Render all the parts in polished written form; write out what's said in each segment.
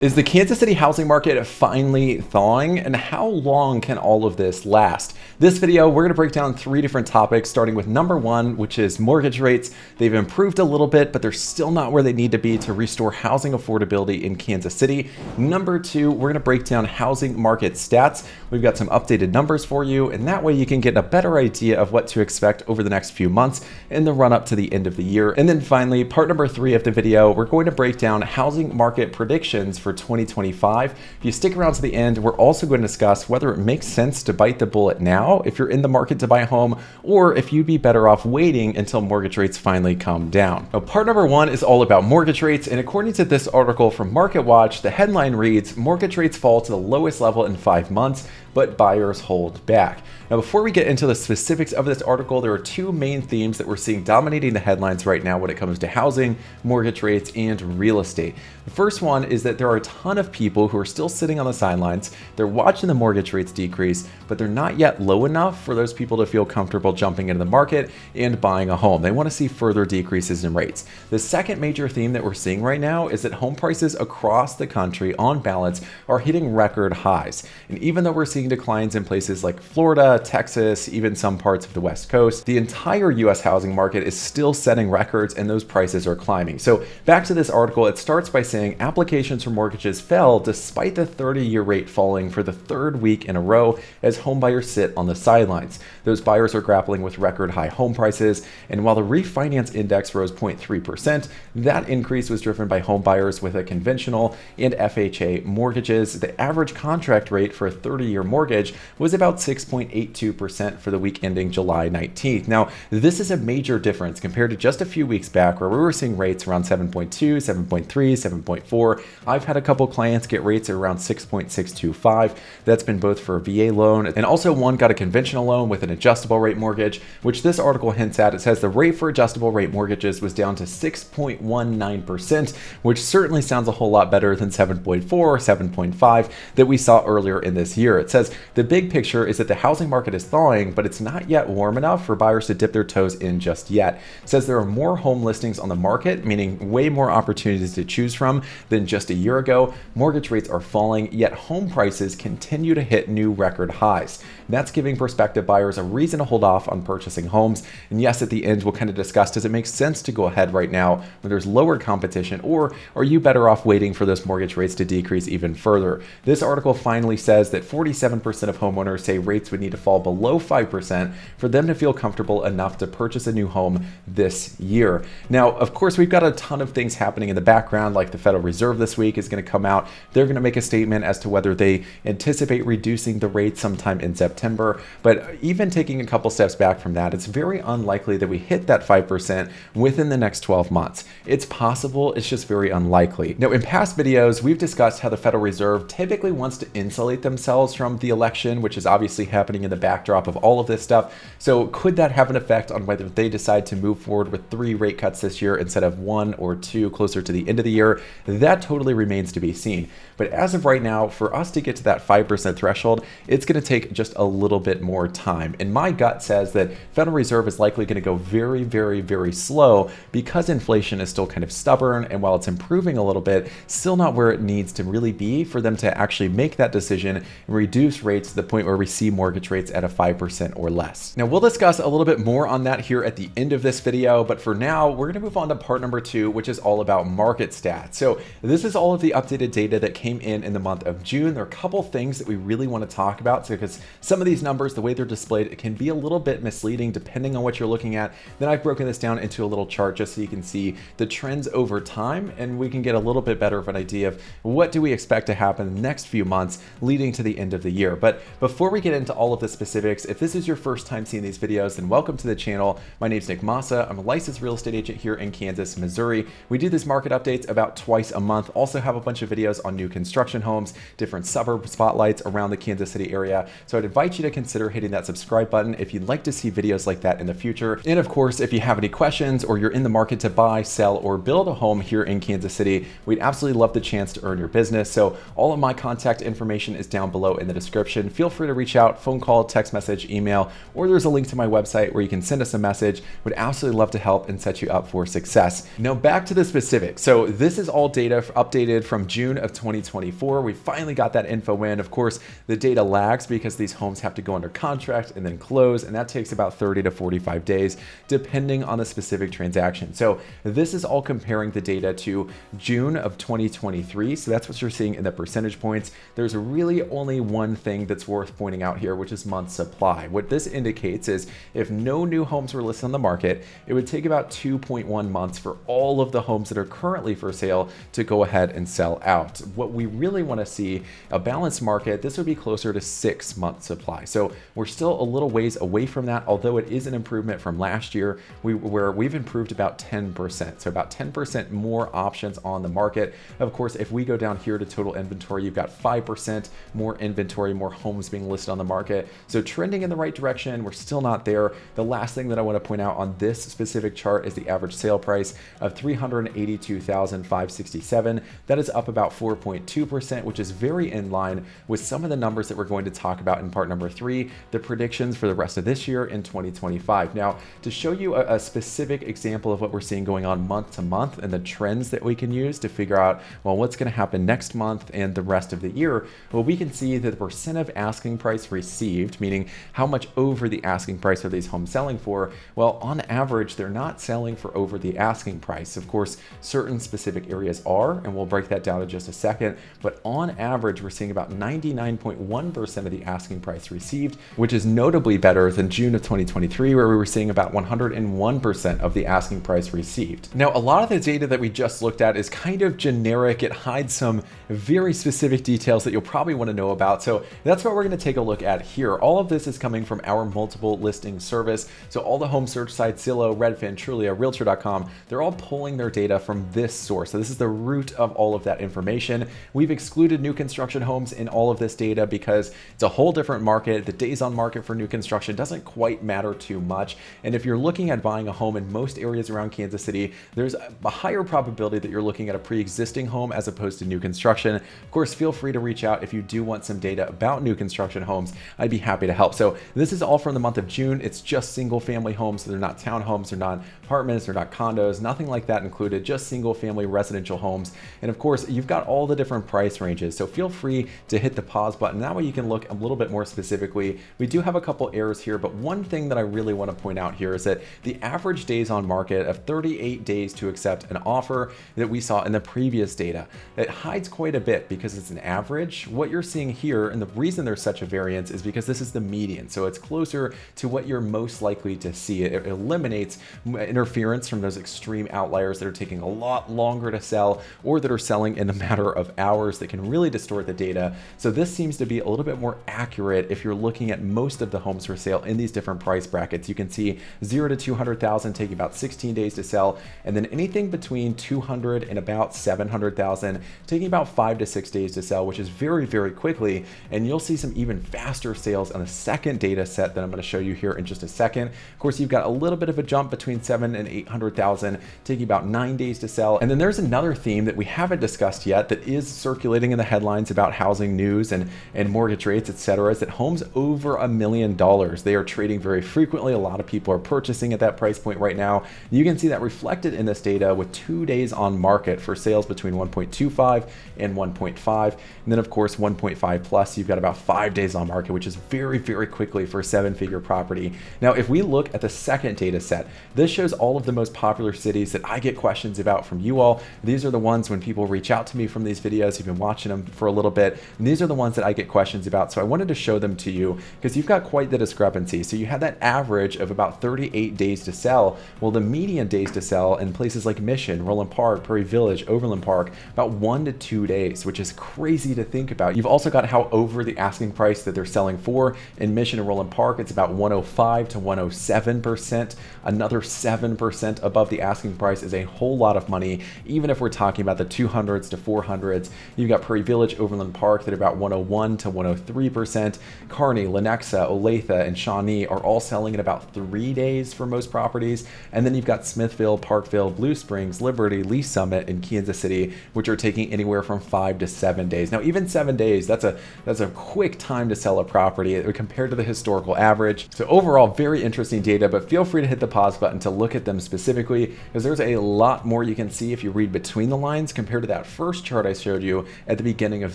Is the Kansas City housing market finally thawing, and how long can all of this last? This video, we're going to break down three different topics, starting with number one, which is mortgage rates. They've improved a little bit, but they're still not where they need to be to restore housing affordability in Kansas City. Number two, we're going to break down housing market stats. We've got some updated numbers for you, and that way you can get a better idea of what to expect over the next few months in the run up to the end of the year. And then finally, part number three of the video, we're going to break down housing market predictions for 2025. If you stick around to the end, we're also going to discuss whether it makes sense to bite the bullet now if you're in the market to buy a home, or if you'd be better off waiting until mortgage rates finally come down. Now, part number one is all about mortgage rates, and according to this article from MarketWatch, the headline reads, "Mortgage rates fall to the lowest level in 5 months, but buyers hold back." Now, before we get into the specifics of this article, there are two main themes that we're seeing dominating the headlines right now when it comes to housing, mortgage rates, and real estate. The first one is that there are a ton of people who are still sitting on the sidelines. They're watching the mortgage rates decrease, but they're not yet low enough for those people to feel comfortable jumping into the market and buying a home. They want to see further decreases in rates. The second major theme that we're seeing right now is that home prices across the country, on balance, are hitting record highs. And even though we're seeing declines in places like Florida, Texas, even some parts of the West Coast, the entire US housing market is still setting records and those prices are climbing. So back to this article, it starts by saying applications for mortgages fell despite the 30-year rate falling for the third week in a row as homebuyers sit on the sidelines. Those buyers are grappling with record high home prices, and while the refinance index rose 0.3%, that increase was driven by homebuyers with a conventional and FHA mortgages. The average contract rate for a 30-year mortgage was about 6.82% for the week ending July 19th. Now, this is a major difference compared to just a few weeks back where we were seeing rates around 7.2, 7.3, 7.4. I've had a couple clients get rates at around 6.625. That's been both for a VA loan, and also one got a conventional loan with an adjustable rate mortgage, which this article hints at. It says the rate for adjustable rate mortgages was down to 6.19%, which certainly sounds a whole lot better than 7.4 or 7.5 that we saw earlier in this year. It says the big picture is that the housing market is thawing, but it's not yet warm enough for buyers to dip their toes in just yet. It says there are more home listings on the market, meaning way more opportunities to choose from than just a year ago. Mortgage rates are falling, yet home prices continue to hit new record highs. That's giving prospective buyers a reason to hold off on purchasing homes. And yes, at the end, we'll kind of discuss, does it make sense to go ahead right now when there's lower competition, or are you better off waiting for those mortgage rates to decrease even further? This article finally says that 47% of homeowners say rates would need to fall below 5% for them to feel comfortable enough to purchase a new home this year. Now, of course, we've got a ton of things happening in the background, like the Federal Reserve this week is going to come out. They're going to make a statement as to whether they anticipate reducing the rate sometime in September. But even taking a couple steps back from that, it's very unlikely that we hit that 5% within the next 12 months. It's possible, it's just very unlikely. Now, in past videos, we've discussed how the Federal Reserve typically wants to insulate themselves from the election, which is obviously happening in the backdrop of all of this stuff. So could that have an effect on whether they decide to move forward with 3 rate cuts this year instead of 1 or 2 closer to the end of the year? That totally remains to be seen. But as of right now, for us to get to that 5% threshold, it's going to take just a little bit more time. And my gut says that Federal Reserve is likely going to go very, very, very slow because inflation is still kind of stubborn. And while it's improving a little bit, still not where it needs to really be for them to actually make that decision and reduce rates to the point where we see mortgage rates at a 5% or less. Now, we'll discuss a little bit more on that here at the end of this video. But for now, we're going to move on to part number two, which is all about market stats. So this is all of the updated data that came in the month of June. There are a couple things that we really want to talk about, because some of these numbers, the way they're displayed, it can be a little bit misleading depending on what you're looking at. Then I've broken this down into a little chart just so you can see the trends over time, and we can get a little bit better of an idea of what do we expect to happen in the next few months leading to the end of the year. But before we get into all of the specifics, if this is your first time seeing these videos, then welcome to the channel. My name is Nick Massa. I'm a licensed real estate agent here in Kansas, Missouri. We do these market updates about twice a month. Also have a bunch of videos on new construction homes, different suburb spotlights around the Kansas City area. So I'd invite you to consider hitting that subscribe button if you'd like to see videos like that in the future. And of course, if you have any questions or you're in the market to buy, sell, or build a home here in Kansas City, we'd absolutely love the chance to earn your business. So all of my contact information is down below in the description description. Feel free to reach out, phone call, text message, email, or there's a link to my website where you can send us a message. Would absolutely love to help and set you up for success. Now back to the specifics. So this is all data updated from June of 2024. We finally got that info in. Of course, the data lags because these homes have to go under contract and then close, and that takes about 30 to 45 days, depending on the specific transaction. So this is all comparing the data to June of 2023. So that's what you're seeing in the percentage points. There's really only one thing that's worth pointing out here, which is month supply. What this indicates is if no new homes were listed on the market, it would take about 2.1 months for all of the homes that are currently for sale to go ahead and sell out. What we really want to see, a balanced market, this would be closer to 6 months supply. So we're still a little ways away from that, although it is an improvement from last year where we've improved about 10%. So about 10% more options on the market. Of course, if we go down here to total inventory, you've got 5% more inventory, more homes being listed on the market. So trending in the right direction, we're still not there. The last thing that I want to point out on this specific chart is the average sale price of $382,567. That is up about 4.2%, which is very in line with some of the numbers that we're going to talk about in part number 3, the predictions for the rest of this year in 2025. Now, to show you a specific example of what we're seeing going on month to month and the trends that we can use to figure out, well, what's going to happen next month and the rest of the year, well, we can see that the percent of asking price received, meaning how much over the asking price are these homes selling for, well, on average, they're not selling for over the asking price. Of course, certain specific areas are, and we'll break that down in just a second, but on average, we're seeing about 99.1% of the asking price received, which is notably better than June of 2023, where we were seeing about 101% of the asking price received. Now, a lot of the data that we just looked at is kind of generic. It hides some very specific details that you'll probably want to know about. So that's what we're going to take a look at here. All of this is coming from our multiple listing service. So all the home search sites, Zillow, Redfin, Trulia, Realtor.com, they're all pulling their data from this source. So this is the root of all of that information. We've excluded new construction homes in all of this data because it's a whole different market. The days on market for new construction doesn't quite matter too much. And if you're looking at buying a home in most areas around Kansas City, there's a higher probability that you're looking at a pre-existing home as opposed to new construction. Of course, feel free to reach out if you do want some data about new construction homes. I'd be happy to help. So this is all from the month of June. It's just single family homes. So they're not townhomes, they're not apartments, they're not condos, nothing like that included, just single family residential homes. And of course, you've got all the different price ranges. So feel free to hit the pause button. That way you can look a little bit more specifically. We do have a couple errors here, but one thing that I really want to point out here is that the average days on market of 38 days to accept an offer that we saw in the previous data, it hides quite a bit because it's an average. What you're seeing here, and the reason there's such a variance is because this is the median. So it's closer to what you're most likely to see. It eliminates interference from those extreme outliers that are taking a lot longer to sell or that are selling in a matter of hours that can really distort the data. So this seems to be a little bit more accurate if you're looking at most of the homes for sale in these different price brackets. You can see 0 to 200,000 taking about 16 days to sell, and then anything between 200 and about 700,000 taking about 5 to 6 days to sell, which is very, very quickly. And you'll see some even faster sales on the second data set that I'm going to show you here in just a second. Of course, you've got a little bit of a jump between 7 and 800,000 taking about 9 days to sell. And then there's another theme that we haven't discussed yet that is circulating in the headlines about housing news and mortgage rates, etc., is that homes over $1 million, they are trading very frequently. A lot of people are purchasing at that price point right now. You can see that reflected in this data with 2 days on market for sales between 1.25 and 1.5. And then of course 1.5 plus, you've got about 5 days on market, which is very, very quickly for a 7-figure property. Now, if we look at the second data set, this shows all of the most popular cities that I get questions about from you all. These are the ones when people reach out to me from these videos, you've been watching them for a little bit, and these are the ones that I get questions about. So I wanted to show them to you because you've got quite the discrepancy. So you had that average of about 38 days to sell. Well, the median days to sell in places like Mission, Roland Park, Prairie Village, Overland Park, about 1 to 2 days, which is crazy to think about. You've also got how over the asking price that they're selling for. In Mission and Roland Park, it's about 105 to 107%. Another 7% above the asking price is a whole lot of money, even if we're talking about the 200s to 400s. You've got Prairie Village, Overland Park that are about 101 to 103%. Kearney, Lenexa, Olathe, and Shawnee are all selling in about 3 days for most properties. And then you've got Smithville, Parkville, Blue Springs, Liberty, Lee Summit, and Kansas City, which are taking anywhere from 5 to 7 days. Now, even 7 days, that's That's a quick time to sell a property compared to the historical average. So overall, very interesting data, but feel free to hit the pause button to look at them specifically, because there's a lot more you can see if you read between the lines compared to that first chart I showed you at the beginning of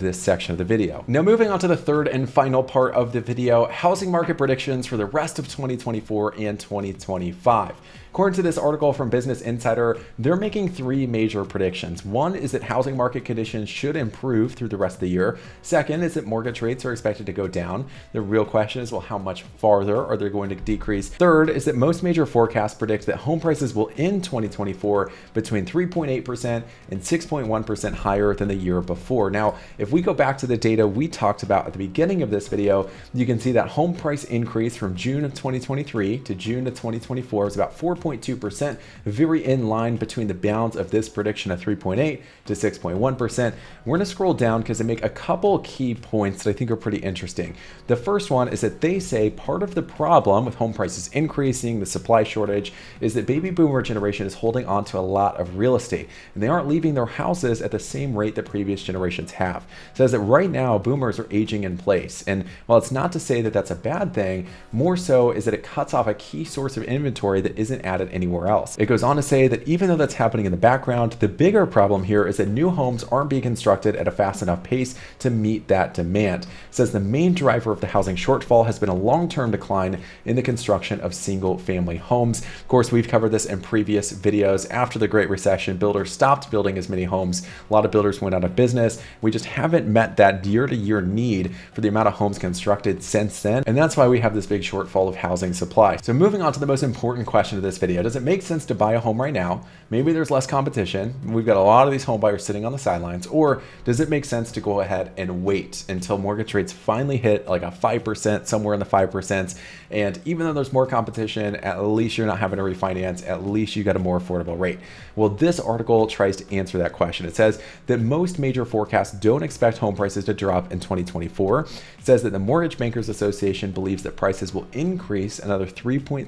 this section of the video. Now moving on to the third and final part of the video, housing market predictions for the rest of 2024 and 2025. According to this article from Business Insider, they're making three major predictions. One is that housing market conditions should improve through the rest of the year. Second is that mortgage rates are expected to go down. The real question is, well, how much farther are they going to decrease? Third is that most major forecasts predict that home prices will end 2024 between 3.8% and 6.1% higher than the year before. Now, if we go back to the data we talked about at the beginning of this video, you can see that home price increase from June of 2023 to June of 2024 is about 4.2%, very in line between the bounds of this prediction of 3.8 to 6.1%. We're going to scroll down because they make a couple key points that I think are pretty interesting. The first one is that they say part of the problem with home prices increasing, the supply shortage, is that baby boomer generation is holding on to a lot of real estate, and they aren't leaving their houses at the same rate that previous generations have. It says that right now boomers are aging in place, and while it's not to say that that's a bad thing, more so is that it cuts off a key source of inventory that isn't added anywhere else. It goes on to say that even though that's happening in the background, the bigger problem here is that new homes aren't being constructed at a fast enough pace to meet that demand. It says the main driver of the housing shortfall has been a long-term decline in the construction of single-family homes. Of course, we've covered this in previous videos. After the Great Recession, builders stopped building as many homes. A lot of builders went out of business. We just haven't met that year-to-year need for the amount of homes constructed since then, and that's why we have this big shortfall of housing supply. So moving on to the most important question of this video, does it make sense to buy a home right now? Maybe there's less competition. We've got a lot of these home buyers sitting on the sidelines. Or does it make sense to go ahead and wait until mortgage rates finally hit like a 5%, somewhere in the 5%? And even though there's more competition, at least you're not having to refinance, at least you got a more affordable rate. Well, this article tries to answer that question. It says that most major forecasts don't expect home prices to drop in 2024. It says that the Mortgage Bankers Association believes that prices will increase another 3.3%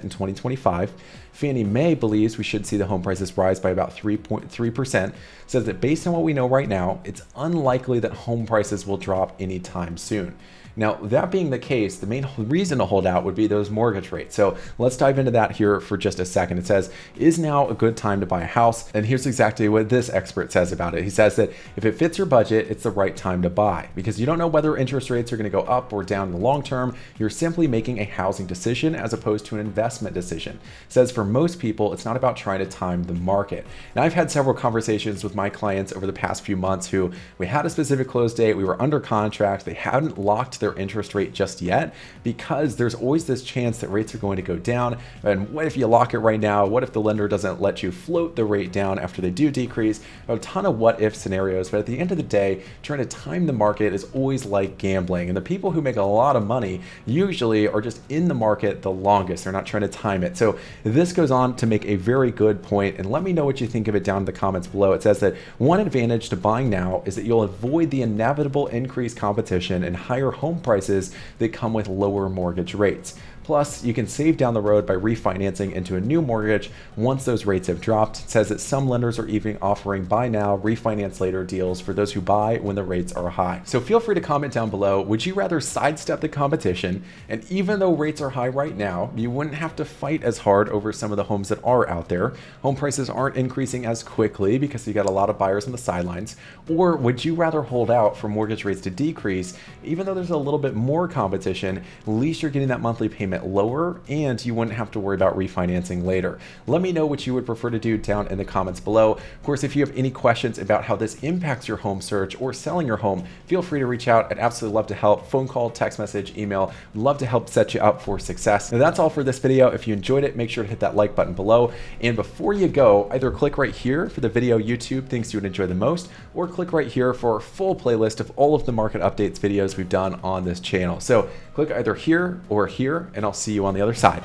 in 2025. Fannie Mae believes we should see the home prices rise by about 3.3%. Says that based on what we know right now, it's unlikely that home prices will drop anytime soon. Now, that being the case, the main reason to hold out would be those mortgage rates. So let's dive into that here for just a second. It says, is now a good time to buy a house? And here's exactly what this expert says about it. He says that if it fits your budget, it's the right time to buy, because you don't know whether interest rates are going to go up or down in the long term. You're simply making a housing decision as opposed to an investment decision. It says for most people, it's not about trying to time the market. Now, I've had several conversations with my clients over the past few months who we had a specific close date, we were under contract, they hadn't locked their interest rate just yet, because there's always this chance that rates are going to go down. And what if you lock it right now? What if the lender doesn't let you float the rate down after they do decrease? A ton of what if scenarios, but at the end of the day, trying to time the market is always like gambling. And the people who make a lot of money usually are just in the market the longest. They're not trying to time it. So this goes on to make a very good point, and let me know what you think of it down in the comments below. It says that one advantage to buying now is that you'll avoid the inevitable increased competition and higher home prices that come with lower mortgage rates. Plus, you can save down the road by refinancing into a new mortgage once those rates have dropped. It says that some lenders are even offering buy now, refinance later deals for those who buy when the rates are high. So feel free to comment down below. Would you rather sidestep the competition? And even though rates are high right now, you wouldn't have to fight as hard over some of the homes that are out there. Home prices aren't increasing as quickly because you got a lot of buyers on the sidelines. Or would you rather hold out for mortgage rates to decrease? Even though there's a little bit more competition, at least you're getting that monthly payment lower and you wouldn't have to worry about refinancing later. Let me know what you would prefer to do down in the comments below. Of course, if you have any questions about how this impacts your home search or selling your home, feel free to reach out. I'd absolutely love to help. Phone call, text message, email. Love to help set you up for success. Now that's all for this video. If you enjoyed it, make sure to hit that like button below. And before you go, either click right here for the video YouTube thinks you would enjoy the most, or click right here for a full playlist of all of the market updates videos we've done on this channel. So click either here or here, and I'll see you on the other side.